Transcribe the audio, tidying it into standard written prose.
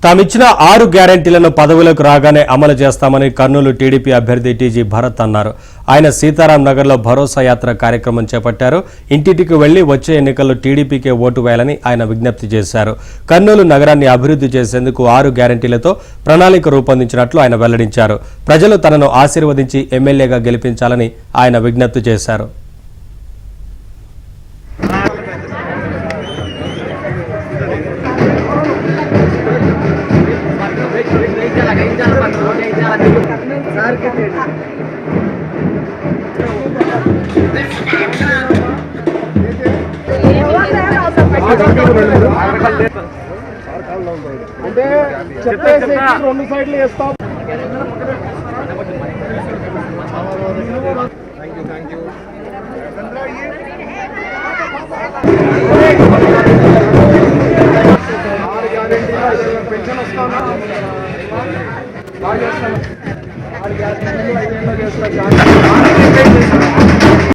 తామిచ్చిన 6 గ్యారెంటీలను పదవులకు రాగానే అమలు చేస్తామని కర్నూలు టీడీపీ అభ్యర్థి టీజీ భరత్ అన్నారు. ఆయన సీతారాం నగర్లో భరోసా యాత్ర కార్యక్రమం చేపట్టారు. ఇంటింటికి వెళ్లి వచ్చే ఎన్నికల్లో టీడీపీకే ఓటు వేయాలని ఆయన విజ్ఞప్తి చేశారు. కర్నూలు నగరాన్ని అభివృద్ధి చేసేందుకు 6 గ్యారెంటీలతో ప్రణాళిక రూపొందించినట్లు ఆయన వెల్లడించారు. ప్రజలు తనను ఆశీర్వదించి ఎమ్మెల్యేగా గెలిపించాలని ఆయన విజ్ఞప్తి చేశారు. అంటే చెప్పేసి 2 సైడ్లు వేస్తాం. Thank you. పెన్షన్ వస్తాను 6 గ్యాస్ 5 చేస్తా